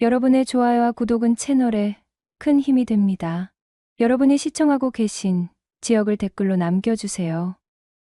여러분의 좋아요와 구독은 채널에 큰 힘이 됩니다. 여러분이 시청하고 계신 지역을 댓글로 남겨주세요.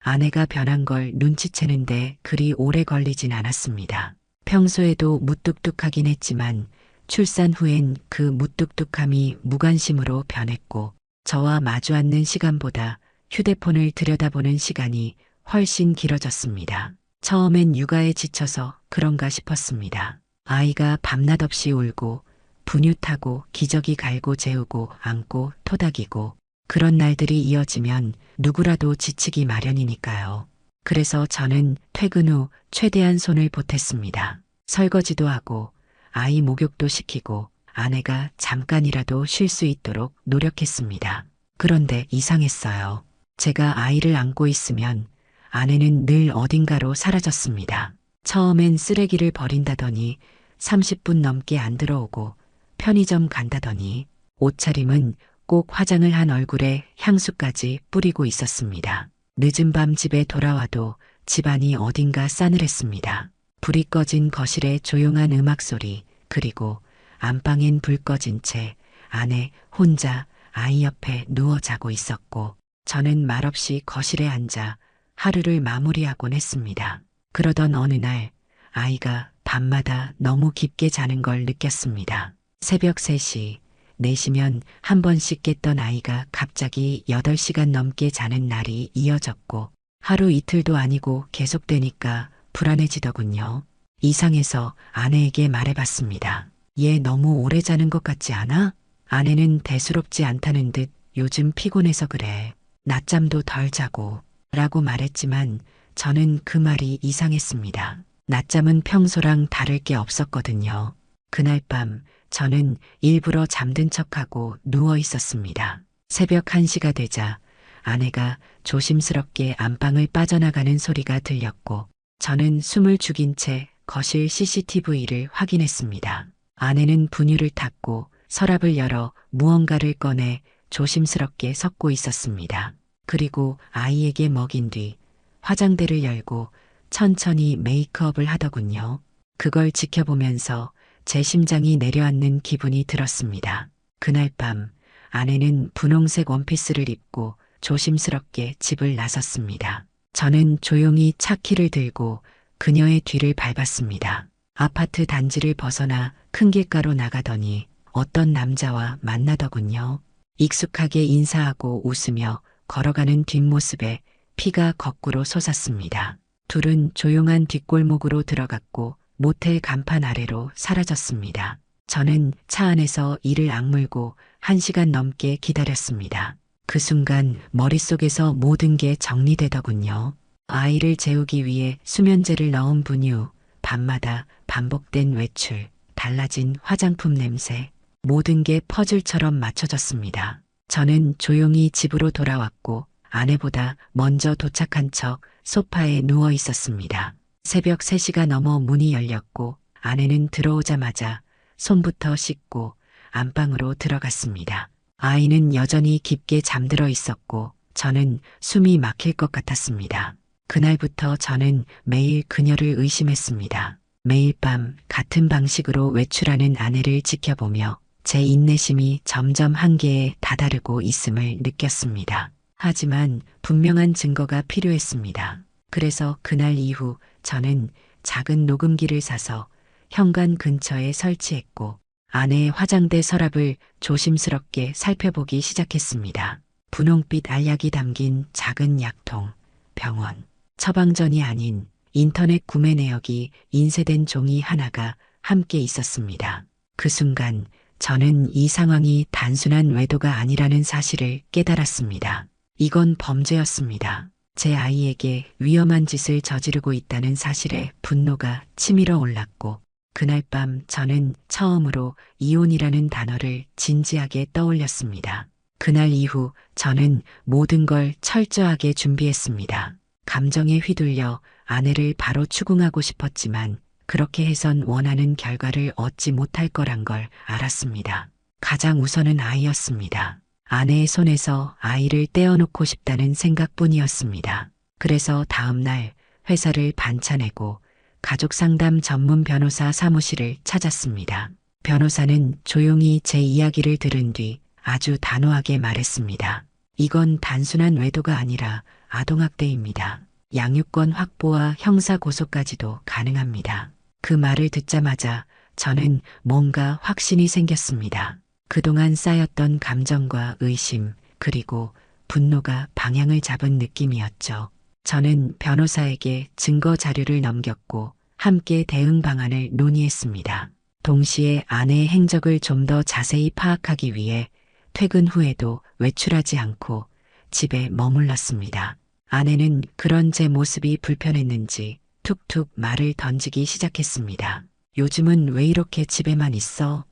아내가 변한 걸 눈치채는데 그리 오래 걸리진 않았습니다. 평소에도 무뚝뚝하긴 했지만 출산 후엔 그 무뚝뚝함이 무관심으로 변했고 저와 마주 앉는 시간보다 휴대폰을 들여다보는 시간이 훨씬 길어졌습니다. 처음엔 육아에 지쳐서 그런가 싶었습니다. 아이가 밤낮 없이 울고 분유 타고 기저귀 갈고 재우고 안고 토닥이고 그런 날들이 이어지면 누구라도 지치기 마련이니까요. 그래서 저는 퇴근 후 최대한 손을 보탰습니다. 설거지도 하고 아이 목욕도 시키고 아내가 잠깐이라도 쉴 수 있도록 노력했습니다. 그런데 이상했어요. 제가 아이를 안고 있으면 아내는 늘 어딘가로 사라졌습니다. 처음엔 쓰레기를 버린다더니 30분 넘게 안 들어오고 편의점 간다더니 옷차림은 꼭 화장을 한 얼굴에 향수까지 뿌리고 있었습니다. 늦은 밤 집에 돌아와도 집안이 어딘가 싸늘했습니다. 불이 꺼진 거실에 조용한 음악 소리, 그리고 안방엔 불 꺼진 채 아내 혼자 아이 옆에 누워 자고 있었고 저는 말없이 거실에 앉아 하루를 마무리하곤 했습니다. 그러던 어느 날 아이가 밤마다 너무 깊게 자는 걸 느꼈습니다. 새벽 3시, 4시면 한 번씩 깼던 아이가 갑자기 8시간 넘게 자는 날이 이어졌고 하루 이틀도 아니고 계속되니까 불안해지더군요. 이상해서 아내에게 말해봤습니다. 얘 너무 오래 자는 것 같지 않아? 아내는 대수롭지 않다는 듯 요즘 피곤해서 그래. 낮잠도 덜 자고 라고 말했지만 저는 그 말이 이상했습니다. 낮잠은 평소랑 다를 게 없었거든요. 그날 밤 저는 일부러 잠든 척하고 누워 있었습니다. 새벽 1시가 되자 아내가 조심스럽게 안방을 빠져나가는 소리가 들렸고 저는 숨을 죽인 채 거실 CCTV를 확인했습니다. 아내는 분유를 탔고 서랍을 열어 무언가를 꺼내 조심스럽게 섞고 있었습니다. 그리고 아이에게 먹인 뒤 화장대를 열고 천천히 메이크업을 하더군요. 그걸 지켜보면서 제 심장이 내려앉는 기분이 들었습니다. 그날 밤 아내는 분홍색 원피스를 입고 조심스럽게 집을 나섰습니다. 저는 조용히 차키를 들고 그녀의 뒤를 밟았습니다. 아파트 단지를 벗어나 큰 길가로 나가더니 어떤 남자와 만나더군요. 익숙하게 인사하고 웃으며 걸어가는 뒷모습에 피가 거꾸로 솟았습니다. 둘은 조용한 뒷골목으로 들어갔고 모텔 간판 아래로 사라졌습니다. 저는 차 안에서 이를 악물고 1시간 넘게 기다렸습니다. 그 순간 머릿속에서 모든 게 정리되더군요. 아이를 재우기 위해 수면제를 넣은 분유, 밤마다 반복된 외출, 달라진 화장품 냄새, 모든 게 퍼즐처럼 맞춰졌습니다. 저는 조용히 집으로 돌아왔고 아내보다 먼저 도착한 척 소파에 누워 있었습니다. 새벽 3시가 넘어 문이 열렸고 아내는 들어오자마자 손부터 씻고 안방으로 들어갔습니다. 아이는 여전히 깊게 잠들어 있었고 저는 숨이 막힐 것 같았습니다. 그날부터 저는 매일 그녀를 의심했습니다. 매일 밤 같은 방식으로 외출하는 아내를 지켜보며 제 인내심이 점점 한계에 다다르고 있음을 느꼈습니다. 하지만 분명한 증거가 필요했습니다. 그래서 그날 이후 저는 작은 녹음기를 사서 현관 근처에 설치했고 아내의 화장대 서랍을 조심스럽게 살펴보기 시작했습니다. 분홍빛 알약이 담긴 작은 약통, 병원, 처방전이 아닌 인터넷 구매 내역이 인쇄된 종이 하나가 함께 있었습니다. 그 순간 저는 이 상황이 단순한 외도가 아니라는 사실을 깨달았습니다. 이건 범죄였습니다. 제 아이에게 위험한 짓을 저지르고 있다는 사실에 분노가 치밀어 올랐고 그날 밤 저는 처음으로 이혼이라는 단어를 진지하게 떠올렸습니다. 그날 이후 저는 모든 걸 철저하게 준비했습니다. 감정에 휘둘려 아내를 바로 추궁하고 싶었지만 그렇게 해선 원하는 결과를 얻지 못할 거란 걸 알았습니다. 가장 우선은 아이였습니다. 아내의 손에서 아이를 떼어놓고 싶다는 생각뿐이었습니다. 그래서 다음 날 회사를 반차내고 가족상담 전문 변호사 사무실을 찾았습니다. 변호사는 조용히 제 이야기를 들은 뒤 아주 단호하게 말했습니다. 이건 단순한 외도가 아니라 아동학대입니다. 양육권 확보와 형사 고소까지도 가능합니다. 그 말을 듣자마자 저는 뭔가 확신이 생겼습니다. 그동안 쌓였던 감정과 의심, 그리고 분노가 방향을 잡은 느낌이었죠. 저는 변호사에게 증거 자료를 넘겼고 함께 대응 방안을 논의했습니다. 동시에 아내의 행적을 좀 더 자세히 파악하기 위해 퇴근 후에도 외출하지 않고 집에 머물렀습니다. 아내는 그런 제 모습이 불편했는지 툭툭 말을 던지기 시작했습니다. 요즘은 왜 이렇게 집에만 있어?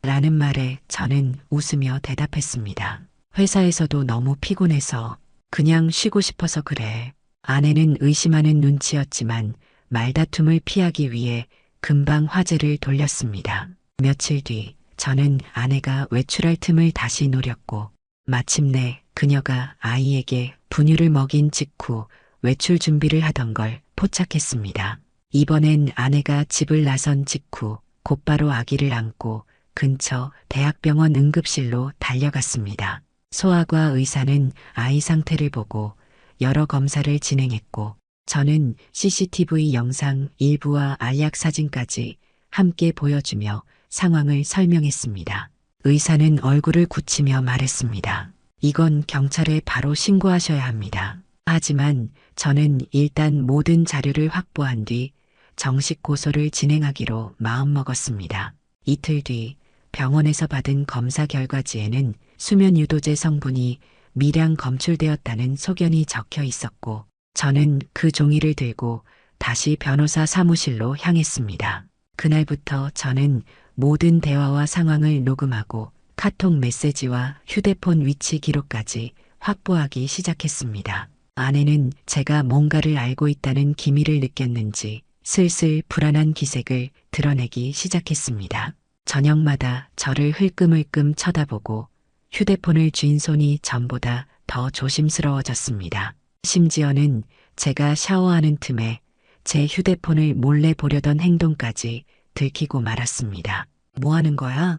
라는 말에 저는 웃으며 대답했습니다. 회사에서도 너무 피곤해서 그냥 쉬고 싶어서 그래. 아내는 의심하는 눈치였지만 말다툼을 피하기 위해 금방 화제를 돌렸습니다. 며칠 뒤 저는 아내가 외출할 틈을 다시 노렸고 마침내 그녀가 아이에게 분유를 먹인 직후 외출 준비를 하던 걸 포착했습니다. 이번엔 아내가 집을 나선 직후 곧바로 아기를 안고 근처 대학병원 응급실로 달려갔습니다. 소아과 의사는 아이 상태를 보고 여러 검사를 진행했고 저는 CCTV 영상 일부와 알약 사진까지 함께 보여주며 상황을 설명했습니다. 의사는 얼굴을 굳히며 말했습니다. 이건 경찰에 바로 신고하셔야 합니다. 하지만 저는 일단 모든 자료를 확보한 뒤 정식 고소를 진행하기로 마음먹었습니다. 이틀 뒤 병원에서 받은 검사 결과지에는 수면 유도제 성분이 미량 검출되었다는 소견이 적혀 있었고 저는 그 종이를 들고 다시 변호사 사무실로 향했습니다. 그날부터 저는 모든 대화와 상황을 녹음하고 카톡 메시지와 휴대폰 위치 기록까지 확보하기 시작했습니다. 아내는 제가 뭔가를 알고 있다는 기미를 느꼈는지 슬슬 불안한 기색을 드러내기 시작했습니다. 저녁마다 저를 흘끔흘끔 쳐다보고 휴대폰을 쥔 손이 전보다 더 조심스러워졌습니다. 심지어는 제가 샤워하는 틈에 제 휴대폰을 몰래 보려던 행동까지 들키고 말았습니다. 뭐 하는 거야?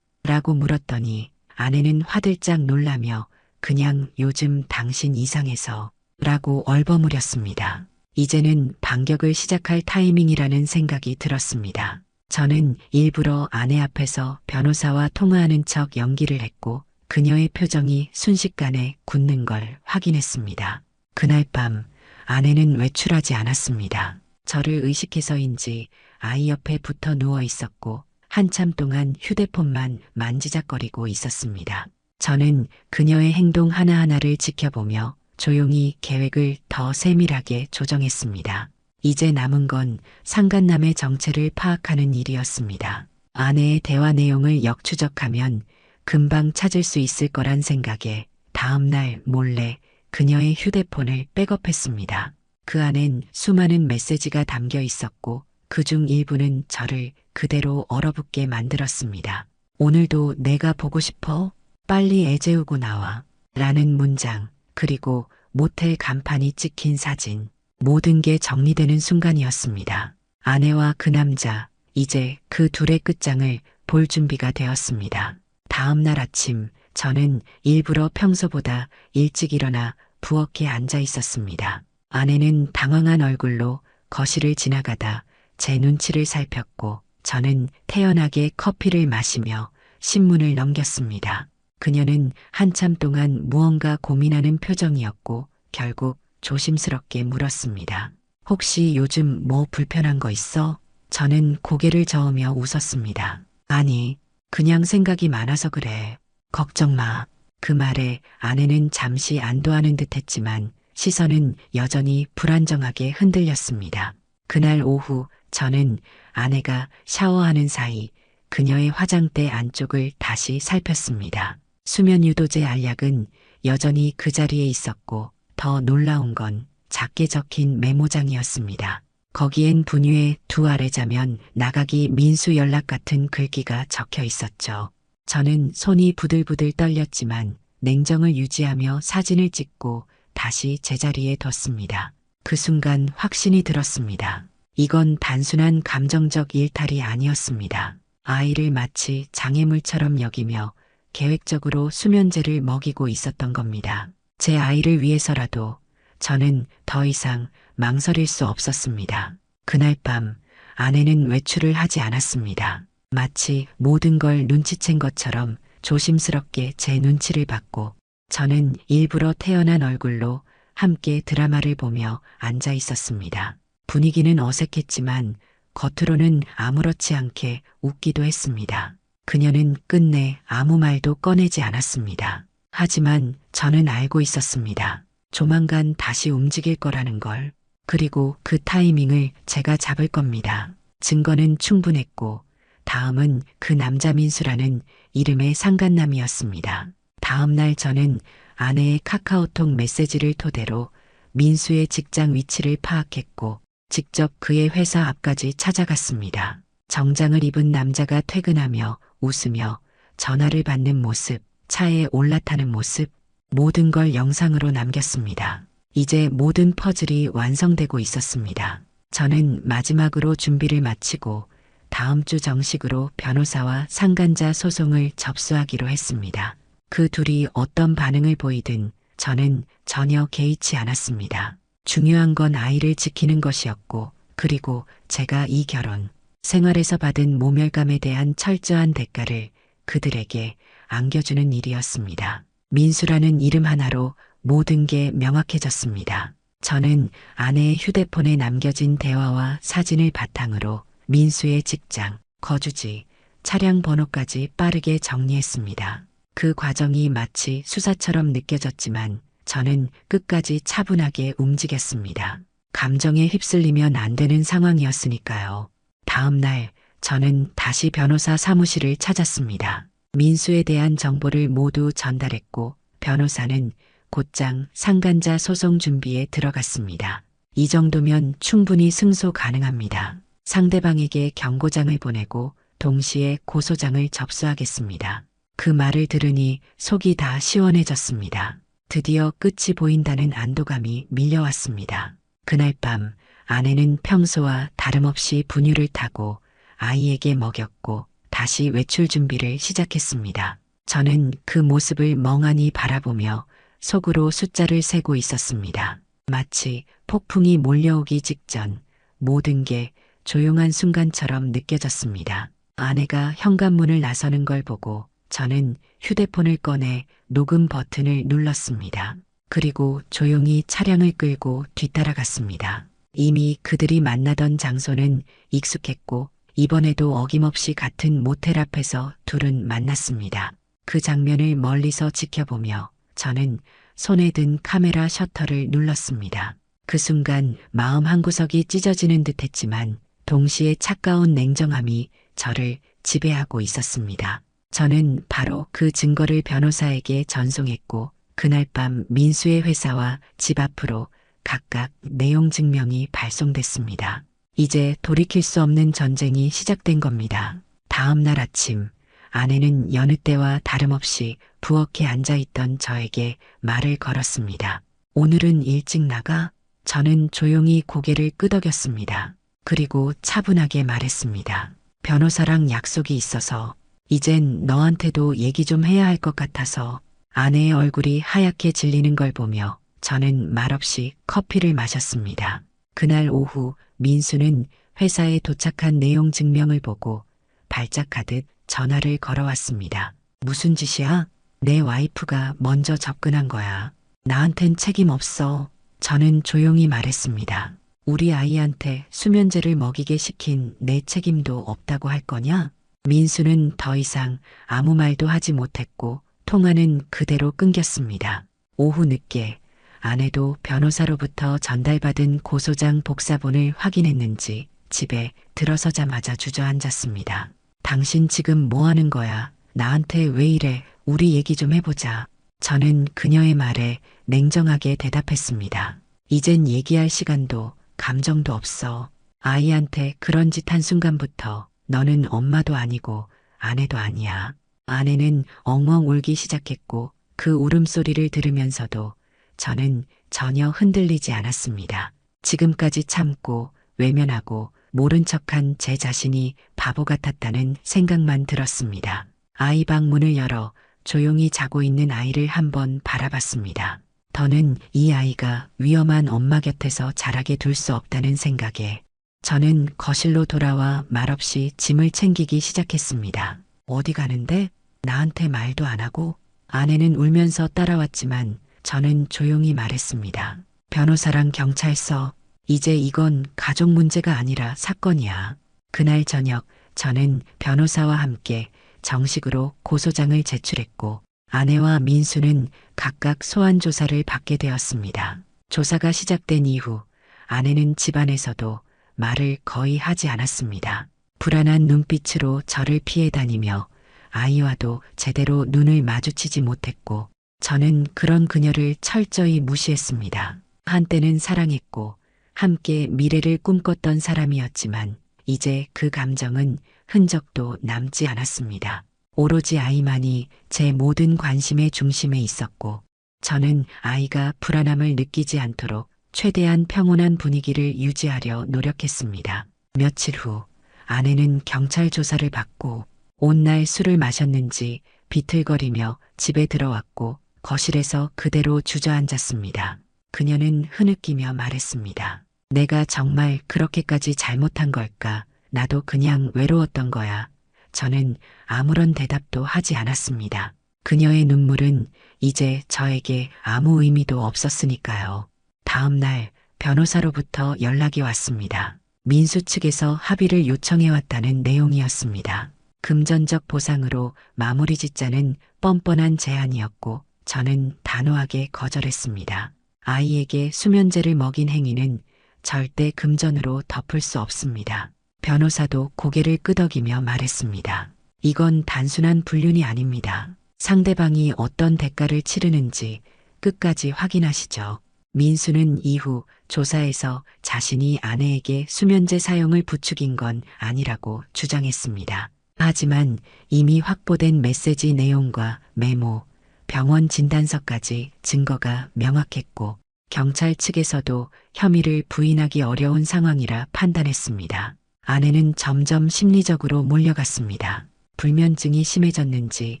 라고 물었더니 아내는 화들짝 놀라며 그냥 요즘 당신 이상해서 라고 얼버무렸습니다. 이제는 반격을 시작할 타이밍이라는 생각이 들었습니다. 저는 일부러 아내 앞에서 변호사와 통화하는 척 연기를 했고 그녀의 표정이 순식간에 굳는 걸 확인했습니다. 그날 밤 아내는 외출하지 않았습니다. 저를 의식해서인지 아이 옆에 붙어 누워 있었고 한참 동안 휴대폰만 만지작거리고 있었습니다. 저는 그녀의 행동 하나하나를 지켜보며 조용히 계획을 더 세밀하게 조정했습니다. 이제 남은 건 상간남의 정체를 파악하는 일이었습니다. 아내의 대화 내용을 역추적하면 금방 찾을 수 있을 거란 생각에 다음 날 몰래 그녀의 휴대폰을 백업했습니다. 그 안엔 수많은 메시지가 담겨 있었고 그중 일부는 저를 그대로 얼어붙게 만들었습니다. 오늘도 내가 보고 싶어? 빨리 애 재우고 나와. 라는 문장, 그리고 모텔 간판이 찍힌 사진. 모든 게 정리되는 순간이었습니다. 아내와 그 남자, 이제 그 둘의 끝장을 볼 준비가 되었습니다. 다음 날 아침, 저는 일부러 평소보다 일찍 일어나 부엌에 앉아 있었습니다. 아내는 당황한 얼굴로 거실을 지나가다 제 눈치를 살폈고 저는 태연하게 커피를 마시며 신문을 넘겼습니다. 그녀는 한참 동안 무언가 고민하는 표정이었고 결국 조심스럽게 물었습니다. 혹시 요즘 뭐 불편한 거 있어? 저는 고개를 저으며 웃었습니다. 아니, 그냥 생각이 많아서 그래. 걱정 마. 그 말에 아내는 잠시 안도하는 듯 했지만 시선은 여전히 불안정하게 흔들렸습니다. 그날 오후 저는 아내가 샤워하는 사이 그녀의 화장대 안쪽을 다시 살폈습니다. 수면 유도제 알약은 여전히 그 자리에 있었고 더 놀라운 건 작게 적힌 메모장이었습니다. 거기엔 분유에 두 알에 자면 나가기 민수 연락 같은 글귀가 적혀 있었죠. 저는 손이 부들부들 떨렸지만 냉정을 유지하며 사진을 찍고 다시 제자리에 뒀습니다. 그 순간 확신이 들었습니다. 이건 단순한 감정적 일탈이 아니었습니다. 아이를 마치 장애물처럼 여기며 계획적으로 수면제를 먹이고 있었던 겁니다. 제 아이를 위해서라도 저는 더 이상 망설일 수 없었습니다. 그날 밤 아내는 외출을 하지 않았습니다. 마치 모든 걸 눈치챈 것처럼 조심스럽게 제 눈치를 받고 저는 일부러 태연한 얼굴로 함께 드라마를 보며 앉아 있었습니다. 분위기는 어색했지만 겉으로는 아무렇지 않게 웃기도 했습니다. 그녀는 끝내 아무 말도 꺼내지 않았습니다. 하지만 저는 알고 있었습니다. 조만간 다시 움직일 거라는 걸. 그리고 그 타이밍을 제가 잡을 겁니다. 증거는 충분했고 다음은 그 남자 민수라는 이름의 상간남이었습니다. 다음 날 저는 아내의 카카오톡 메시지를 토대로 민수의 직장 위치를 파악했고 직접 그의 회사 앞까지 찾아갔습니다. 정장을 입은 남자가 퇴근하며 웃으며 전화를 받는 모습, 차에 올라타는 모습, 모든 걸 영상으로 남겼습니다. 이제 모든 퍼즐이 완성되고 있었습니다. 저는 마지막으로 준비를 마치고 다음 주 정식으로 변호사와 상간자 소송을 접수하기로 했습니다. 그 둘이 어떤 반응을 보이든 저는 전혀 개의치 않았습니다. 중요한 건 아이를 지키는 것이었고, 그리고 제가 이 결혼, 생활에서 받은 모멸감에 대한 철저한 대가를 그들에게 안겨주는 일이었습니다. 민수라는 이름 하나로 모든 게 명확해졌습니다. 저는 아내의 휴대폰에 남겨진 대화와 사진을 바탕으로 민수의 직장, 거주지, 차량 번호까지 빠르게 정리했습니다. 그 과정이 마치 수사처럼 느껴졌지만 저는 끝까지 차분하게 움직였습니다. 감정에 휩쓸리면 안 되는 상황이었으니까요. 다음 날 저는 다시 변호사 사무실을 찾았습니다. 민수에 대한 정보를 모두 전달했고 변호사는 곧장 상간자 소송 준비에 들어갔습니다. 이 정도면 충분히 승소 가능합니다. 상대방에게 경고장을 보내고 동시에 고소장을 접수하겠습니다. 그 말을 들으니 속이 다 시원해졌습니다. 드디어 끝이 보인다는 안도감이 밀려왔습니다. 그날 밤 아내는 평소와 다름없이 분유를 타고 아이에게 먹였고 다시 외출 준비를 시작했습니다. 저는 그 모습을 멍하니 바라보며 속으로 숫자를 세고 있었습니다. 마치 폭풍이 몰려오기 직전 모든 게 조용한 순간처럼 느껴졌습니다. 아내가 현관문을 나서는 걸 보고 저는 휴대폰을 꺼내 녹음 버튼을 눌렀습니다. 그리고 조용히 차량을 끌고 뒤따라갔습니다. 이미 그들이 만나던 장소는 익숙했고 이번에도 어김없이 같은 모텔 앞에서 둘은 만났습니다. 그 장면을 멀리서 지켜보며 저는 손에 든 카메라 셔터를 눌렀습니다. 그 순간 마음 한구석이 찢어지는 듯했지만 동시에 차가운 냉정함이 저를 지배하고 있었습니다. 저는 바로 그 증거를 변호사에게 전송했고 그날 밤 민수의 회사와 집 앞으로 각각 내용 증명이 발송됐습니다. 이제 돌이킬 수 없는 전쟁이 시작된 겁니다. 다음 날 아침 아내는 여느 때와 다름없이 부엌에 앉아있던 저에게 말을 걸었습니다. 오늘은 일찍 나가? 저는 조용히 고개를 끄덕였습니다. 그리고 차분하게 말했습니다. 변호사랑 약속이 있어서 이젠 너한테도 얘기 좀 해야 할 것 같아서. 아내의 얼굴이 하얗게 질리는 걸 보며 저는 말없이 커피를 마셨습니다. 그날 오후 민수는 회사에 도착한 내용 증명을 보고 발작하듯 전화를 걸어왔습니다. 무슨 짓이야? 내 와이프가 먼저 접근한 거야. 나한텐 책임 없어. 저는 조용히 말했습니다. 우리 아이한테 수면제를 먹이게 시킨 내 책임도 없다고 할 거냐? 민수는 더 이상 아무 말도 하지 못했고 통화는 그대로 끊겼습니다. 오후 늦게 아내도 변호사로부터 전달받은 고소장 복사본을 확인했는지 집에 들어서자마자 주저앉았습니다. 당신 지금 뭐 하는 거야? 나한테 왜 이래? 우리 얘기 좀 해보자. 저는 그녀의 말에 냉정하게 대답했습니다. 이젠 얘기할 시간도 감정도 없어. 아이한테 그런 짓 한 순간부터 너는 엄마도 아니고 아내도 아니야. 아내는 엉엉 울기 시작했고 그 울음소리를 들으면서도 저는 전혀 흔들리지 않았습니다. 지금까지 참고 외면하고 모른 척한 제 자신이 바보 같았다는 생각만 들었습니다. 아이 방 문을 열어 조용히 자고 있는 아이를 한번 바라봤습니다. 더는 이 아이가 위험한 엄마 곁에서 자라게 둘 수 없다는 생각에 저는 거실로 돌아와 말없이 짐을 챙기기 시작했습니다. 어디 가는데? 나한테 말도 안 하고? 아내는 울면서 따라왔지만 저는 조용히 말했습니다. 변호사랑 경찰서. 이제 이건 가족 문제가 아니라 사건이야. 그날 저녁 저는 변호사와 함께 정식으로 고소장을 제출했고 아내와 민수는 각각 소환 조사를 받게 되었습니다. 조사가 시작된 이후 아내는 집안에서도 말을 거의 하지 않았습니다. 불안한 눈빛으로 저를 피해 다니며 아이와도 제대로 눈을 마주치지 못했고 저는 그런 그녀를 철저히 무시했습니다. 한때는 사랑했고 함께 미래를 꿈꿨던 사람이었지만 이제 그 감정은 흔적도 남지 않았습니다. 오로지 아이만이 제 모든 관심의 중심에 있었고 저는 아이가 불안함을 느끼지 않도록 최대한 평온한 분위기를 유지하려 노력했습니다. 며칠 후 아내는 경찰 조사를 받고 온날 술을 마셨는지 비틀거리며 집에 들어왔고 거실에서 그대로 주저앉았습니다. 그녀는 흐느끼며 말했습니다. 내가 정말 그렇게까지 잘못한 걸까? 나도 그냥 외로웠던 거야. 저는 아무런 대답도 하지 않았습니다. 그녀의 눈물은 이제 저에게 아무 의미도 없었으니까요. 다음 날 변호사로부터 연락이 왔습니다. 민수 측에서 합의를 요청해왔다는 내용이었습니다. 금전적 보상으로 마무리 짓자는 뻔뻔한 제안이었고 저는 단호하게 거절했습니다. 아이에게 수면제를 먹인 행위는 절대 금전으로 덮을 수 없습니다. 변호사도 고개를 끄덕이며 말했습니다. 이건 단순한 불륜이 아닙니다. 상대방이 어떤 대가를 치르는지 끝까지 확인하시죠. 민수는 이후 조사에서 자신이 아내에게 수면제 사용을 부추긴 건 아니라고 주장했습니다. 하지만 이미 확보된 메시지 내용과 메모, 병원 진단서까지 증거가 명확했고 경찰 측에서도 혐의를 부인하기 어려운 상황이라 판단했습니다. 아내는 점점 심리적으로 몰려갔습니다. 불면증이 심해졌는지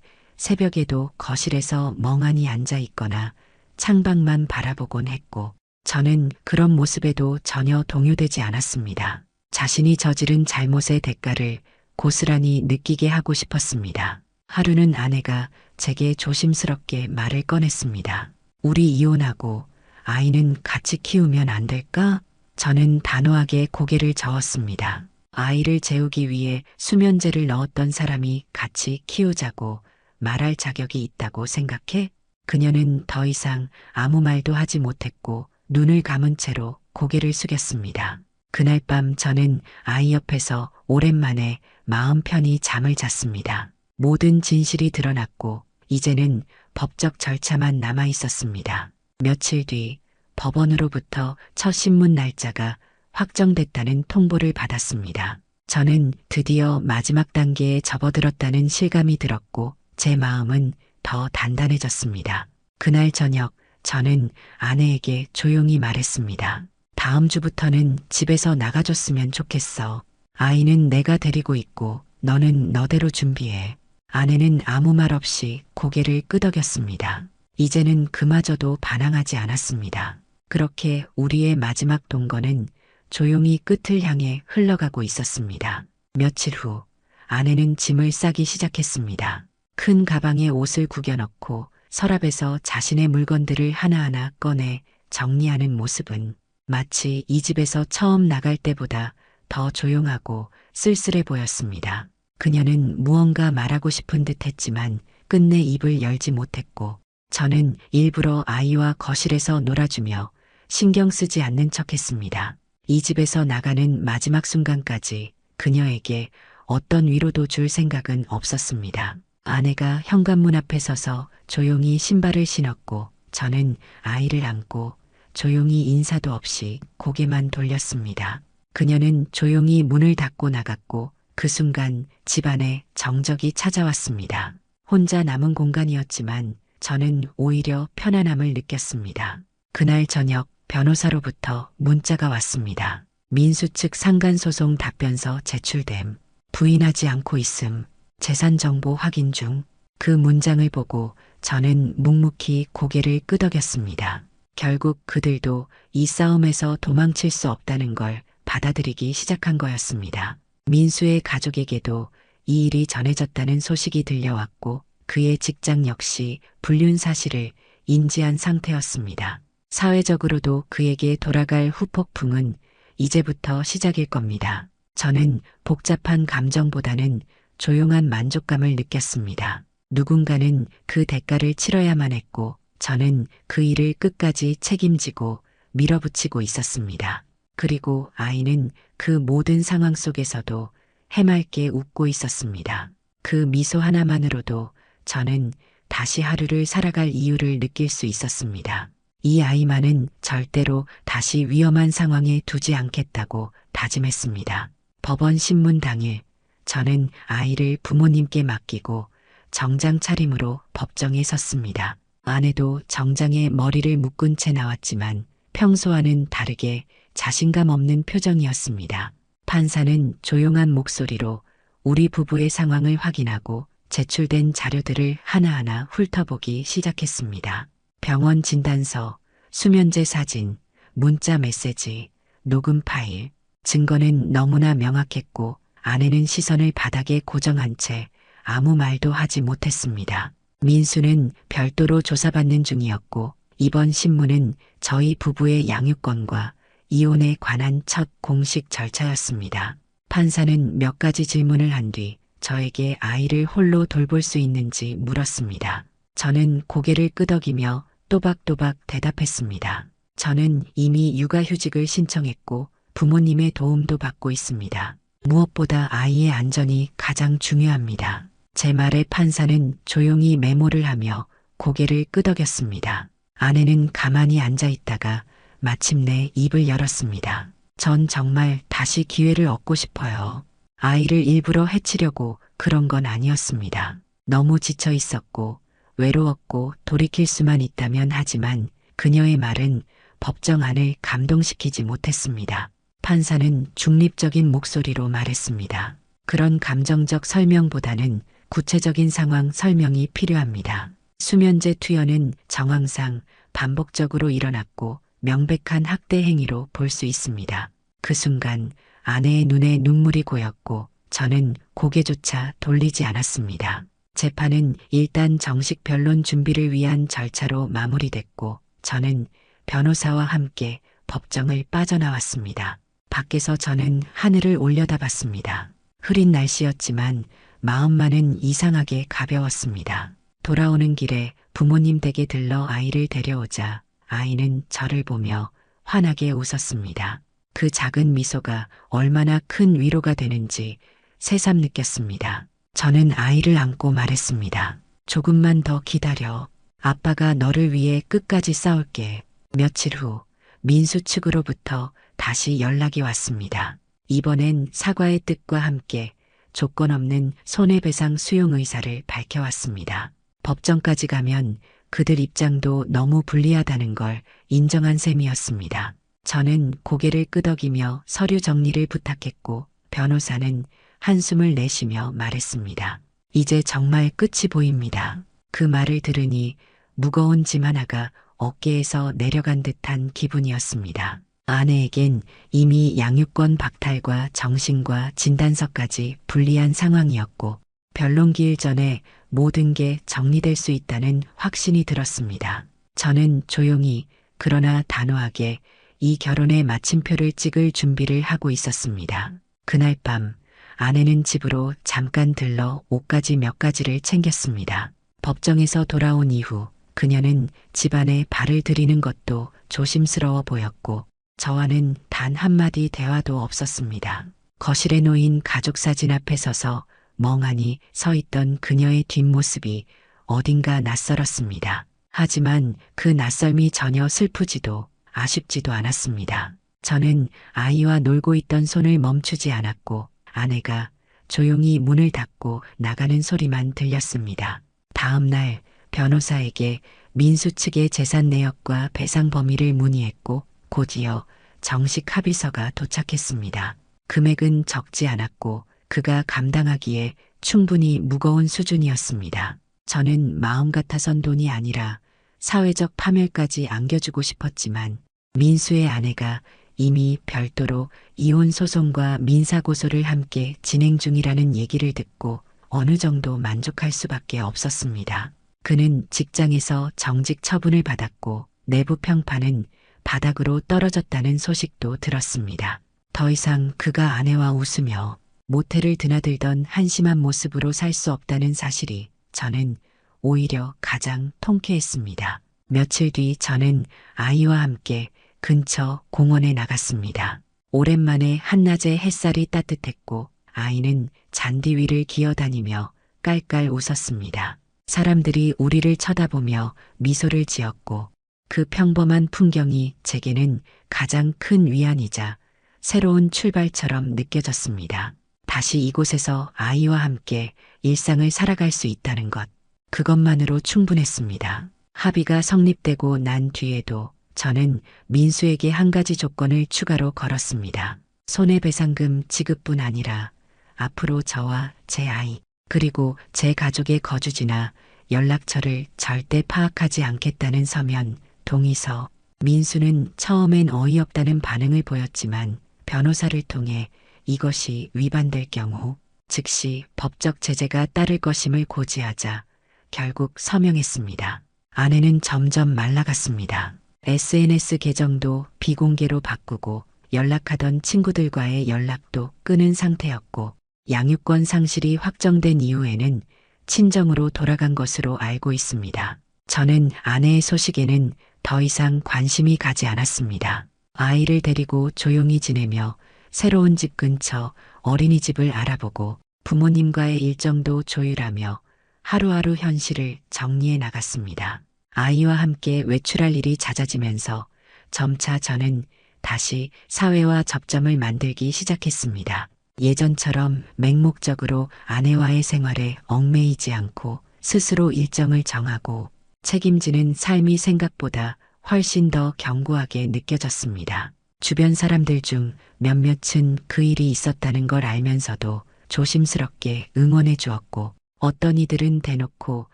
새벽에도 거실에서 멍하니 앉아 있거나 창밖만 바라보곤 했고 저는 그런 모습에도 전혀 동요되지 않았습니다. 자신이 저지른 잘못의 대가를 고스란히 느끼게 하고 싶었습니다. 하루는 아내가 제게 조심스럽게 말을 꺼냈습니다. 우리 이혼하고 아이는 같이 키우면 안 될까? 저는 단호하게 고개를 저었습니다. 아이를 재우기 위해 수면제를 넣었던 사람이 같이 키우자고 말할 자격이 있다고 생각해? 그녀는 더 이상 아무 말도 하지 못했고 눈을 감은 채로 고개를 숙였습니다. 그날 밤 저는 아이 옆에서 오랜만에 마음 편히 잠을 잤습니다. 모든 진실이 드러났고 이제는 법적 절차만 남아 있었습니다. 며칠 뒤 법원으로부터 첫 신문 날짜가 확정됐다는 통보를 받았습니다. 저는 드디어 마지막 단계에 접어들었다는 실감이 들었고 제 마음은 더 단단해졌습니다. 그날 저녁 저는 아내에게 조용히 말했습니다. 다음 주부터는 집에서 나가줬으면 좋겠어. 아이는 내가 데리고 있고 너는 너대로 준비해. 아내는 아무 말 없이 고개를 끄덕였습니다. 이제는 그마저도 반항하지 않았습니다. 그렇게 우리의 마지막 동거는 조용히 끝을 향해 흘러가고 있었습니다. 며칠 후 아내는 짐을 싸기 시작했습니다. 큰 가방에 옷을 구겨 넣고 서랍에서 자신의 물건들을 하나하나 꺼내 정리하는 모습은 마치 이 집에서 처음 나갈 때보다 더 조용하고 쓸쓸해 보였습니다. 그녀는 무언가 말하고 싶은 듯 했지만 끝내 입을 열지 못했고 저는 일부러 아이와 거실에서 놀아주며 신경 쓰지 않는 척했습니다. 이 집에서 나가는 마지막 순간까지 그녀에게 어떤 위로도 줄 생각은 없었습니다. 아내가 현관문 앞에 서서 조용히 신발을 신었고 저는 아이를 안고 조용히 인사도 없이 고개만 돌렸습니다. 그녀는 조용히 문을 닫고 나갔고 그 순간 집안에 정적이 찾아왔습니다. 혼자 남은 공간이었지만 저는 오히려 편안함을 느꼈습니다. 그날 저녁 변호사로부터 문자가 왔습니다. 민수 측 상간소송 답변서 제출됨. 부인하지 않고 있음. 재산 정보 확인 중. 그 문장을 보고 저는 묵묵히 고개를 끄덕였습니다. 결국 그들도 이 싸움에서 도망칠 수 없다는 걸 받아들이기 시작한 거였습니다. 민수의 가족에게도 이 일이 전해졌다는 소식이 들려왔고 그의 직장 역시 불륜 사실을 인지한 상태였습니다. 사회적으로도 그에게 돌아갈 후폭풍은 이제부터 시작일 겁니다. 저는 복잡한 감정보다는 조용한 만족감을 느꼈습니다. 누군가는 그 대가를 치러야만 했고 저는 그 일을 끝까지 책임지고 밀어붙이고 있었습니다. 그리고 아이는 그 모든 상황 속에서도 해맑게 웃고 있었습니다. 그 미소 하나만으로도 저는 다시 하루를 살아갈 이유를 느낄 수 있었습니다. 이 아이만은 절대로 다시 위험한 상황에 두지 않겠다고 다짐했습니다. 법원 신문 당일 저는 아이를 부모님께 맡기고 정장 차림으로 법정에 섰습니다. 아내도 정장에 머리를 묶은 채 나왔지만 평소와는 다르게 자신감 없는 표정이었습니다. 판사는 조용한 목소리로 우리 부부의 상황을 확인하고 제출된 자료들을 하나하나 훑어보기 시작했습니다. 병원 진단서, 수면제 사진, 문자 메시지, 녹음 파일, 증거는 너무나 명확했고 아내는 시선을 바닥에 고정한 채 아무 말도 하지 못했습니다. 민수는 별도로 조사받는 중이었고 이번 신문은 저희 부부의 양육권과 이혼에 관한 첫 공식 절차였습니다. 판사는 몇 가지 질문을 한 뒤 저에게 아이를 홀로 돌볼 수 있는지 물었습니다. 저는 고개를 끄덕이며 또박또박 대답했습니다. 저는 이미 육아휴직을 신청했고 부모님의 도움도 받고 있습니다. 무엇보다 아이의 안전이 가장 중요합니다. 제 말에 판사는 조용히 메모를 하며 고개를 끄덕였습니다. 아내는 가만히 앉아 있다가 마침내 입을 열었습니다. 전 정말 다시 기회를 얻고 싶어요. 아이를 일부러 해치려고 그런 건 아니었습니다. 너무 지쳐 있었고 외로웠고 돌이킬 수만 있다면 하지만 그녀의 말은 법정 안을 감동시키지 못했습니다. 판사는 중립적인 목소리로 말했습니다. 그런 감정적 설명보다는 구체적인 상황 설명이 필요합니다. 수면제 투여는 정황상 반복적으로 일어났고 명백한 학대 행위로 볼 수 있습니다. 그 순간 아내의 눈에 눈물이 고였고 저는 고개조차 돌리지 않았습니다. 재판은 일단 정식 변론 준비를 위한 절차로 마무리됐고 저는 변호사와 함께 법정을 빠져나왔습니다. 밖에서 저는 하늘을 올려다봤습니다. 흐린 날씨였지만 마음만은 이상하게 가벼웠습니다. 돌아오는 길에 부모님 댁에 들러 아이를 데려오자 아이는 저를 보며 환하게 웃었습니다. 그 작은 미소가 얼마나 큰 위로가 되는지 새삼 느꼈습니다. 저는 아이를 안고 말했습니다. 조금만 더 기다려. 아빠가 너를 위해 끝까지 싸울게. 며칠 후 민수 측으로부터 다시 연락이 왔습니다. 이번엔 사과의 뜻과 함께 조건 없는 손해배상 수용 의사를 밝혀왔습니다. 법정까지 가면 그들 입장도 너무 불리하다는 걸 인정한 셈이었습니다. 저는 고개를 끄덕이며 서류 정리를 부탁했고 변호사는 한숨을 내쉬며 말했습니다. 이제 정말 끝이 보입니다. 그 말을 들으니 무거운 짐 하나가 어깨에서 내려간 듯한 기분이었습니다. 아내에겐 이미 양육권 박탈과 정신과 진단서까지 불리한 상황이었고 변론기일 전에 모든 게 정리될 수 있다는 확신이 들었습니다. 저는 조용히 그러나 단호하게 이 결혼의 마침표를 찍을 준비를 하고 있었습니다. 그날 밤 아내는 집으로 잠깐 들러 옷가지 몇 가지를 챙겼습니다. 법정에서 돌아온 이후 그녀는 집안에 발을 들이는 것도 조심스러워 보였고 저와는 단 한마디 대화도 없었습니다. 거실에 놓인 가족 사진 앞에 서서 멍하니 서 있던 그녀의 뒷모습이 어딘가 낯설었습니다. 하지만 그 낯설미 전혀 슬프지도 아쉽지도 않았습니다. 저는 아이와 놀고 있던 손을 멈추지 않았고 아내가 조용히 문을 닫고 나가는 소리만 들렸습니다. 다음 날 변호사에게 민수 측의 재산 내역과 배상 범위를 문의했고 곧이어 정식 합의서가 도착했습니다. 금액은 적지 않았고 그가 감당하기에 충분히 무거운 수준이었습니다. 저는 마음 같아선 돈이 아니라 사회적 파멸까지 안겨주고 싶었지만 민수의 아내가 이미 별도로 이혼 소송과 민사고소를 함께 진행 중이라는 얘기를 듣고 어느 정도 만족할 수밖에 없었습니다. 그는 직장에서 정직 처분을 받았고 내부 평판은 바닥으로 떨어졌다는 소식도 들었습니다. 더 이상 그가 아내와 웃으며 모텔을 드나들던 한심한 모습으로 살 수 없다는 사실이 저는 오히려 가장 통쾌했습니다. 며칠 뒤 저는 아이와 함께 근처 공원에 나갔습니다. 오랜만에 한낮의 햇살이 따뜻했고 아이는 잔디 위를 기어다니며 깔깔 웃었습니다. 사람들이 우리를 쳐다보며 미소를 지었고 그 평범한 풍경이 제게는 가장 큰 위안이자 새로운 출발처럼 느껴졌습니다. 다시 이곳에서 아이와 함께 일상을 살아갈 수 있다는 것, 그것만으로 충분했습니다. 합의가 성립되고 난 뒤에도 저는 민수에게 한 가지 조건을 추가로 걸었습니다. 손해배상금 지급뿐 아니라 앞으로 저와 제 아이, 그리고 제 가족의 거주지나 연락처를 절대 파악하지 않겠다는 서면, 동의서. 민수는 처음엔 어이없다는 반응을 보였지만 변호사를 통해 이것이 위반될 경우 즉시 법적 제재가 따를 것임을 고지하자 결국 서명했습니다. 아내는 점점 말라갔습니다. SNS 계정도 비공개로 바꾸고 연락하던 친구들과의 연락도 끊은 상태였고 양육권 상실이 확정된 이후에는 친정으로 돌아간 것으로 알고 있습니다. 저는 아내의 소식에는 더 이상 관심이 가지 않았습니다. 아이를 데리고 조용히 지내며 새로운 집 근처 어린이집을 알아보고 부모님과의 일정도 조율하며 하루하루 현실을 정리해 나갔습니다. 아이와 함께 외출할 일이 잦아지면서 점차 저는 다시 사회와 접점을 만들기 시작했습니다. 예전처럼 맹목적으로 아내와의 생활에 얽매이지 않고 스스로 일정을 정하고 책임지는 삶이 생각보다 훨씬 더 견고하게 느껴졌습니다. 주변 사람들 중 몇몇은 그 일이 있었다는 걸 알면서도 조심스럽게 응원해 주었고 어떤 이들은 대놓고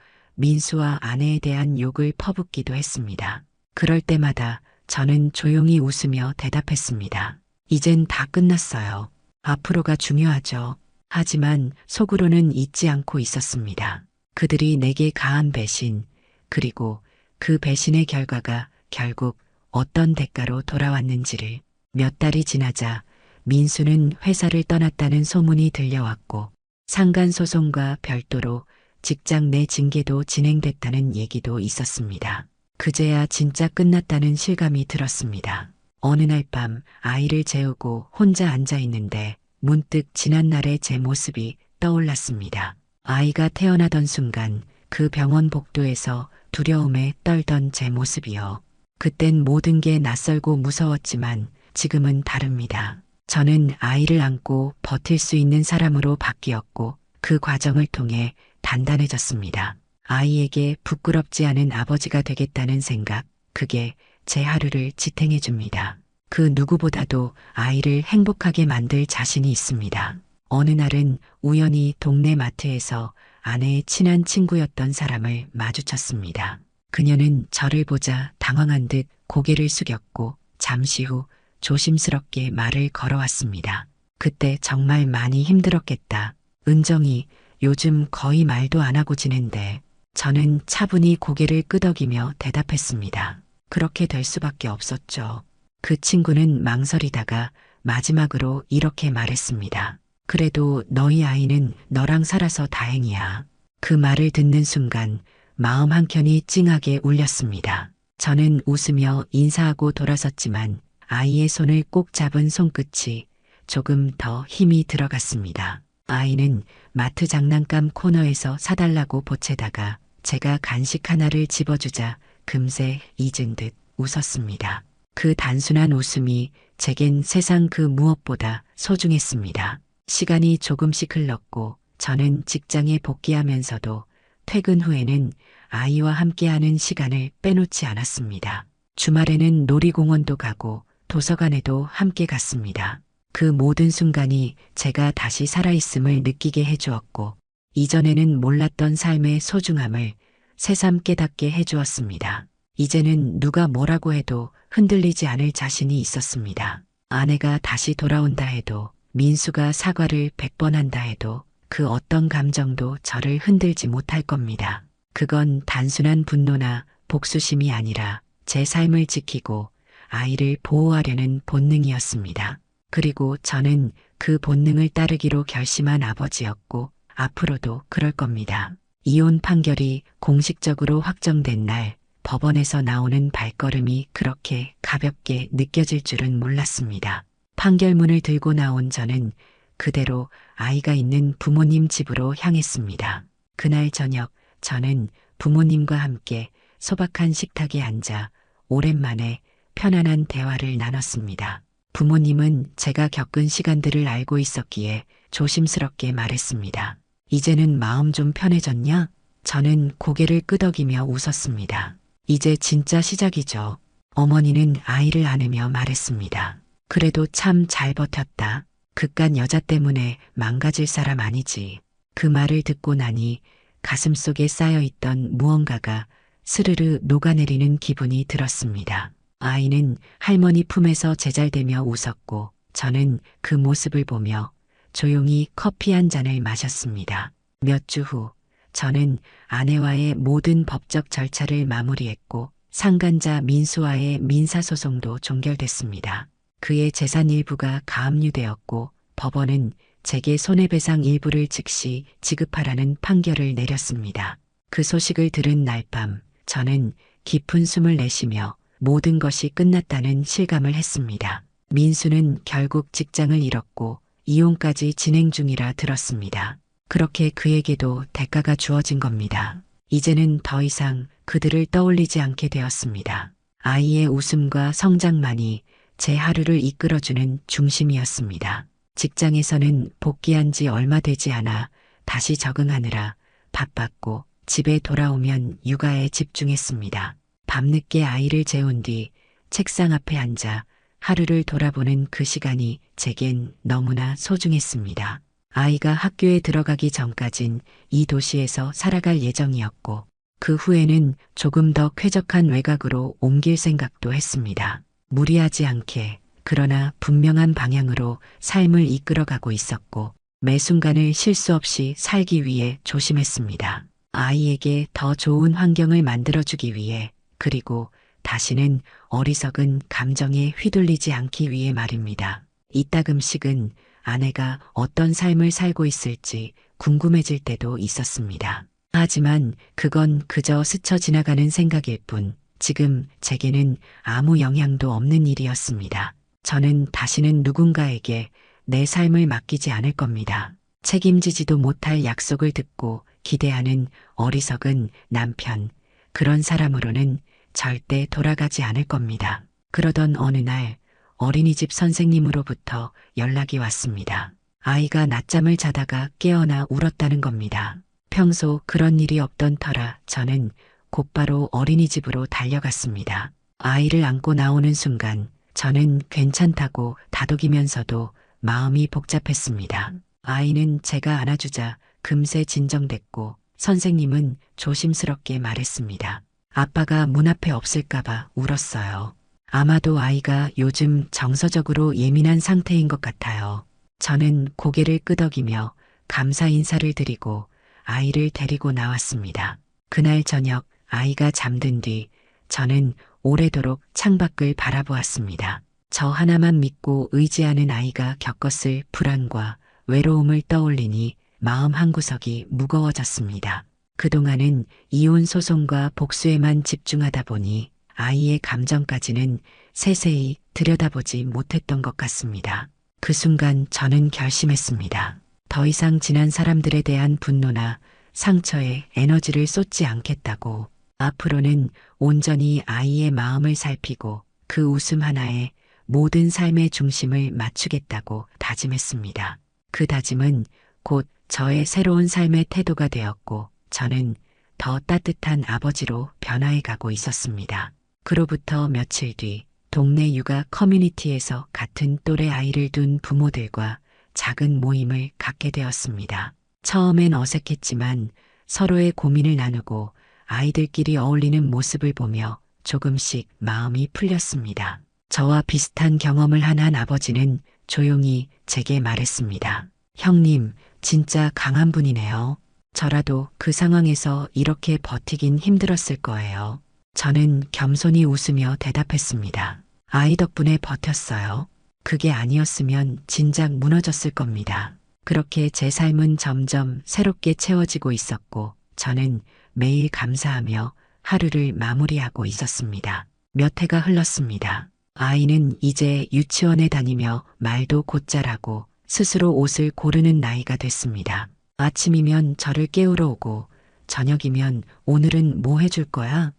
민수와 아내에 대한 욕을 퍼붓기도 했습니다. 그럴 때마다 저는 조용히 웃으며 대답했습니다. 이젠 다 끝났어요. 앞으로가 중요하죠. 하지만 속으로는 잊지 않고 있었습니다. 그들이 내게 가한 배신, 그리고 그 배신의 결과가 결국 어떤 대가로 돌아왔는지를. 몇 달이 지나자 민수는 회사를 떠났다는 소문이 들려왔고 상간소송과 별도로 직장 내 징계도 진행됐다는 얘기도 있었습니다. 그제야 진짜 끝났다는 실감이 들었습니다. 어느 날 밤 아이를 재우고 혼자 앉아 있는데 문득 지난날의 제 모습이 떠올랐습니다. 아이가 태어나던 순간 그 병원 복도에서 두려움에 떨던 제 모습이요. 그땐 모든 게 낯설고 무서웠지만 지금은 다릅니다. 저는 아이를 안고 버틸 수 있는 사람으로 바뀌었고 그 과정을 통해 단단해졌습니다. 아이에게 부끄럽지 않은 아버지가 되겠다는 생각, 그게 제 하루를 지탱해 줍니다. 그 누구보다도 아이를 행복하게 만들 자신이 있습니다. 어느 날은 우연히 동네 마트에서 아내의 친한 친구였던 사람을 마주쳤습니다. 그녀는 저를 보자 당황한 듯 고개를 숙였고 잠시 후 조심스럽게 말을 걸어왔습니다. 그때 정말 많이 힘들었겠다. 은정이 요즘 거의 말도 안 하고 지낸대. 저는 차분히 고개를 끄덕이며 대답했습니다. 그렇게 될 수밖에 없었죠. 그 친구는 망설이다가 마지막으로 이렇게 말했습니다. 그래도 너희 아이는 너랑 살아서 다행이야. 그 말을 듣는 순간 마음 한켠이 찡하게 울렸습니다. 저는 웃으며 인사하고 돌아섰지만 아이의 손을 꼭 잡은 손끝이 조금 더 힘이 들어갔습니다. 아이는 마트 장난감 코너에서 사달라고 보채다가 제가 간식 하나를 집어주자 금세 잊은 듯 웃었습니다. 그 단순한 웃음이 제겐 세상 그 무엇보다 소중했습니다. 시간이 조금씩 흘렀고 저는 직장에 복귀하면서도 퇴근 후에는 아이와 함께하는 시간을 빼놓지 않았습니다. 주말에는 놀이공원도 가고 도서관에도 함께 갔습니다. 그 모든 순간이 제가 다시 살아있음을 느끼게 해주었고, 이전에는 몰랐던 삶의 소중함을 새삼 깨닫게 해주었습니다. 이제는 누가 뭐라고 해도 흔들리지 않을 자신이 있었습니다. 아내가 다시 돌아온다 해도, 민수가 사과를 100번 한다 해도 그 어떤 감정도 저를 흔들지 못할 겁니다. 그건 단순한 분노나 복수심이 아니라 제 삶을 지키고 아이를 보호하려는 본능이었습니다. 그리고 저는 그 본능을 따르기로 결심한 아버지였고 앞으로도 그럴 겁니다. 이혼 판결이 공식적으로 확정된 날 법원에서 나오는 발걸음이 그렇게 가볍게 느껴질 줄은 몰랐습니다. 판결문을 들고 나온 저는 그대로 아이가 있는 부모님 집으로 향했습니다. 그날 저녁 저는 부모님과 함께 소박한 식탁에 앉아 오랜만에 편안한 대화를 나눴습니다. 부모님은 제가 겪은 시간들을 알고 있었기에 조심스럽게 말했습니다. 이제는 마음 좀 편해졌냐? 저는 고개를 끄덕이며 웃었습니다. 이제 진짜 시작이죠. 어머니는 아이를 안으며 말했습니다. 그래도 참 잘 버텼다. 그깟 여자 때문에 망가질 사람 아니지. 그 말을 듣고 나니 가슴속에 쌓여있던 무언가가 스르르 녹아내리는 기분이 들었습니다. 아이는 할머니 품에서 제잘대며 웃었고 저는 그 모습을 보며 조용히 커피 한 잔을 마셨습니다. 몇 주 후 저는 아내와의 모든 법적 절차를 마무리했고 상간자 민수와의 민사소송도 종결됐습니다. 그의 재산 일부가 가압류되었고 법원은 제게 손해배상 일부를 즉시 지급하라는 판결을 내렸습니다. 그 소식을 들은 날 밤 저는 깊은 숨을 내쉬며 모든 것이 끝났다는 실감을 했습니다. 민수는 결국 직장을 잃었고 이혼까지 진행 중이라 들었습니다. 그렇게 그에게도 대가가 주어진 겁니다. 이제는 더 이상 그들을 떠올리지 않게 되었습니다. 아이의 웃음과 성장만이 제 하루를 이끌어주는 중심이었습니다. 직장에서는 복귀한 지 얼마 되지 않아 다시 적응하느라 바빴고 집에 돌아오면 육아에 집중했습니다. 밤늦게 아이를 재운 뒤 책상 앞에 앉아 하루를 돌아보는 그 시간이 제겐 너무나 소중했습니다. 아이가 학교에 들어가기 전까진 이 도시에서 살아갈 예정이었고 그 후에는 조금 더 쾌적한 외곽으로 옮길 생각도 했습니다. 무리하지 않게 그러나 분명한 방향으로 삶을 이끌어가고 있었고 매 순간을 실수 없이 살기 위해 조심했습니다. 아이에게 더 좋은 환경을 만들어주기 위해 그리고 다시는 어리석은 감정에 휘둘리지 않기 위해 말입니다. 이따금씩은 아내가 어떤 삶을 살고 있을지 궁금해질 때도 있었습니다. 하지만 그건 그저 스쳐 지나가는 생각일 뿐 지금 제게는 아무 영향도 없는 일이었습니다. 저는 다시는 누군가에게 내 삶을 맡기지 않을 겁니다. 책임지지도 못할 약속을 듣고 기대하는 어리석은 남편, 그런 사람으로는 절대 돌아가지 않을 겁니다. 그러던 어느 날 어린이집 선생님으로부터 연락이 왔습니다. 아이가 낮잠을 자다가 깨어나 울었다는 겁니다. 평소 그런 일이 없던 터라 저는 곧바로 어린이집으로 달려갔습니다. 아이를 안고 나오는 순간 저는 괜찮다고 다독이면서도 마음이 복잡했습니다. 아이는 제가 안아주자 금세 진정됐고 선생님은 조심스럽게 말했습니다. 아빠가 문 앞에 없을까봐 울었어요. 아마도 아이가 요즘 정서적으로 예민한 상태인 것 같아요. 저는 고개를 끄덕이며 감사 인사를 드리고 아이를 데리고 나왔습니다. 그날 저녁 아이가 잠든 뒤 저는 오래도록 창밖을 바라보았습니다. 저 하나만 믿고 의지하는 아이가 겪었을 불안과 외로움을 떠올리니 마음 한구석이 무거워졌습니다. 그동안은 이혼 소송과 복수에만 집중하다 보니 아이의 감정까지는 세세히 들여다보지 못했던 것 같습니다. 그 순간 저는 결심했습니다. 더 이상 지난 사람들에 대한 분노나 상처에 에너지를 쏟지 않겠다고. 앞으로는 온전히 아이의 마음을 살피고 그 웃음 하나에 모든 삶의 중심을 맞추겠다고 다짐했습니다. 그 다짐은 곧 저의 새로운 삶의 태도가 되었고 저는 더 따뜻한 아버지로 변화해 가고 있었습니다. 그로부터 며칠 뒤 동네 육아 커뮤니티에서 같은 또래 아이를 둔 부모들과 작은 모임을 갖게 되었습니다. 처음엔 어색했지만 서로의 고민을 나누고 아이들끼리 어울리는 모습을 보며 조금씩 마음이 풀렸습니다. 저와 비슷한 경험을 한 아버지는 조용히 제게 말했습니다. 형님, 진짜 강한 분이네요. 저라도 그 상황에서 이렇게 버티긴 힘들었을 거예요. 저는 겸손히 웃으며 대답했습니다. 아이 덕분에 버텼어요. 그게 아니었으면 진작 무너졌을 겁니다. 그렇게 제 삶은 점점 새롭게 채워지고 있었고, 저는 매일 감사하며 하루를 마무리하고 있었습니다. 몇 해가 흘렀습니다. 아이는 이제 유치원에 다니며 말도 곧잘하고 스스로 옷을 고르는 나이가 됐습니다. 아침이면 저를 깨우러 오고 저녁이면 오늘은 뭐 해줄 거야?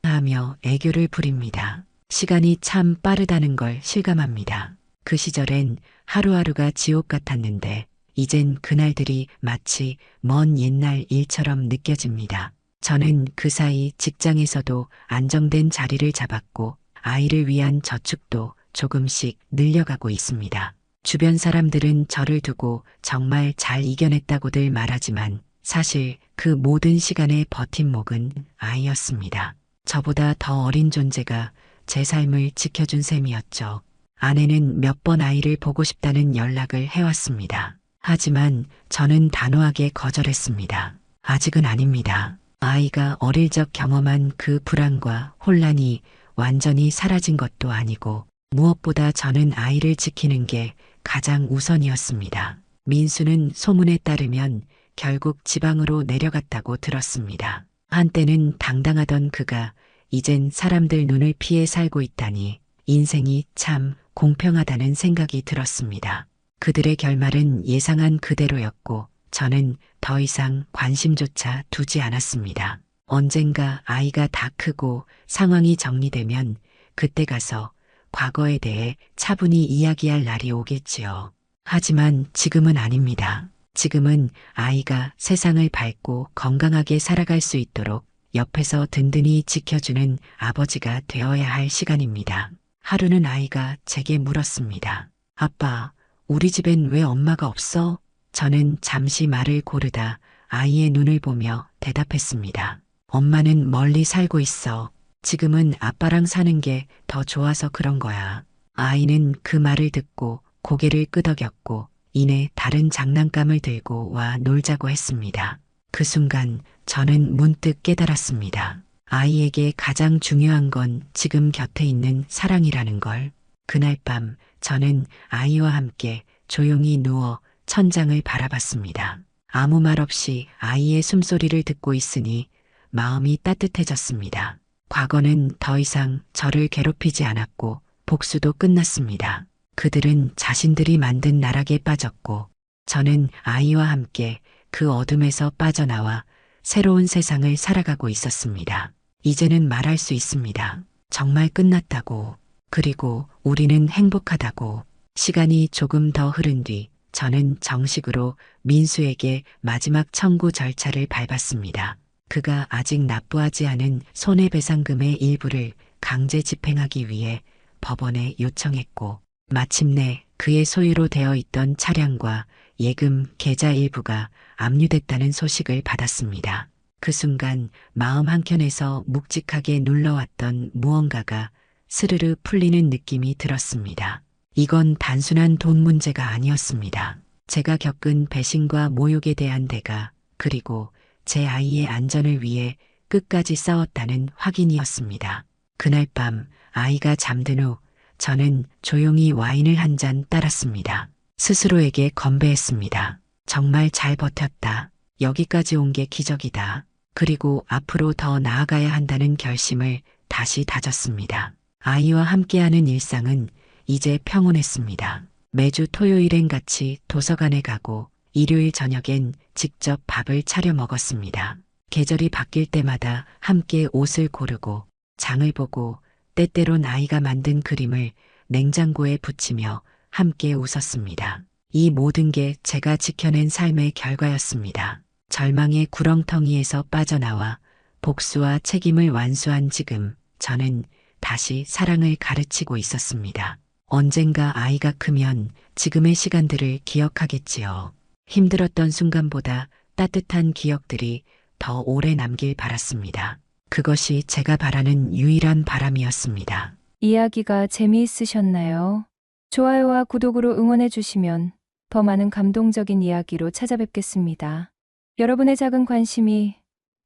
하며 애교를 부립니다. 시간이 참 빠르다는 걸 실감합니다. 그 시절엔 하루하루가 지옥 같았는데 이젠 그날들이 마치 먼 옛날 일처럼 느껴집니다. 저는 그 사이 직장에서도 안정된 자리를 잡았고 아이를 위한 저축도 조금씩 늘려가고 있습니다. 주변 사람들은 저를 두고 정말 잘 이겨냈다고들 말하지만 사실 그 모든 시간의 버팀목은 아이였습니다. 저보다 더 어린 존재가 제 삶을 지켜준 셈이었죠. 아내는 몇 번 아이를 보고 싶다는 연락을 해왔습니다. 하지만 저는 단호하게 거절했습니다. 아직은 아닙니다. 아이가 어릴 적 경험한 그 불안과 혼란이 완전히 사라진 것도 아니고 무엇보다 저는 아이를 지키는 게 가장 우선이었습니다. 민수는 소문에 따르면 결국 지방으로 내려갔다고 들었습니다. 한때는 당당하던 그가 이젠 사람들 눈을 피해 살고 있다니 인생이 참 공평하다는 생각이 들었습니다. 그들의 결말은 예상한 그대로였고 저는 더 이상 관심조차 두지 않았습니다. 언젠가 아이가 다 크고 상황이 정리되면 그때 가서 과거에 대해 차분히 이야기할 날이 오겠지요. 하지만 지금은 아닙니다. 지금은 아이가 세상을 밟고 건강하게 살아갈 수 있도록 옆에서 든든히 지켜주는 아버지가 되어야 할 시간입니다. 하루는 아이가 제게 물었습니다. 아빠, 우리 집엔 왜 엄마가 없어? 저는 잠시 말을 고르다 아이의 눈을 보며 대답했습니다. 엄마는 멀리 살고 있어. 지금은 아빠랑 사는 게 더 좋아서 그런 거야. 아이는 그 말을 듣고 고개를 끄덕였고 이내 다른 장난감을 들고 와 놀자고 했습니다. 그 순간 저는 문득 깨달았습니다. 아이에게 가장 중요한 건 지금 곁에 있는 사랑이라는 걸. 그날 밤 저는 아이와 함께 조용히 누워 천장을 바라봤습니다. 아무 말 없이 아이의 숨소리를 듣고 있으니 마음이 따뜻해졌습니다. 과거는 더 이상 저를 괴롭히지 않았고 복수도 끝났습니다. 그들은 자신들이 만든 나락에 빠졌고 저는 아이와 함께 그 어둠에서 빠져나와 새로운 세상을 살아가고 있었습니다. 이제는 말할 수 있습니다. 정말 끝났다고. 그리고 우리는 행복하다고. 시간이 조금 더 흐른 뒤 저는 정식으로 민수에게 마지막 청구 절차를 밟았습니다. 그가 아직 납부하지 않은 손해배상금의 일부를 강제 집행하기 위해 법원에 요청했고 마침내 그의 소유로 되어 있던 차량과 예금 계좌 일부가 압류됐다는 소식을 받았습니다. 그 순간 마음 한켠에서 묵직하게 눌러왔던 무언가가 스르르 풀리는 느낌이 들었습니다. 이건 단순한 돈 문제가 아니었습니다. 제가 겪은 배신과 모욕에 대한 대가 그리고 제 아이의 안전을 위해 끝까지 싸웠다는 확인이었습니다. 그날 밤 아이가 잠든 후 저는 조용히 와인을 한 잔 따랐습니다. 스스로에게 건배했습니다. 정말 잘 버텼다. 여기까지 온 게 기적이다. 그리고 앞으로 더 나아가야 한다는 결심을 다시 다졌습니다. 아이와 함께하는 일상은 이제 평온했습니다. 매주 토요일엔 같이 도서관에 가고 일요일 저녁엔 직접 밥을 차려 먹었습니다. 계절이 바뀔 때마다 함께 옷을 고르고 장을 보고 때때론 아이가 만든 그림을 냉장고에 붙이며 함께 웃었습니다. 이 모든 게 제가 지켜낸 삶의 결과였습니다. 절망의 구렁텅이에서 빠져나와 복수와 책임을 완수한 지금 저는 다시 사랑을 가르치고 있었습니다. 언젠가 아이가 크면 지금의 시간들을 기억하겠지요. 힘들었던 순간보다 따뜻한 기억들이 더 오래 남길 바랐습니다. 그것이 제가 바라는 유일한 바람이었습니다. 이야기가 재미있으셨나요? 좋아요와 구독으로 응원해 주시면 더 많은 감동적인 이야기로 찾아뵙겠습니다. 여러분의 작은 관심이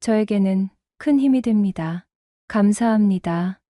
저에게는 큰 힘이 됩니다. 감사합니다.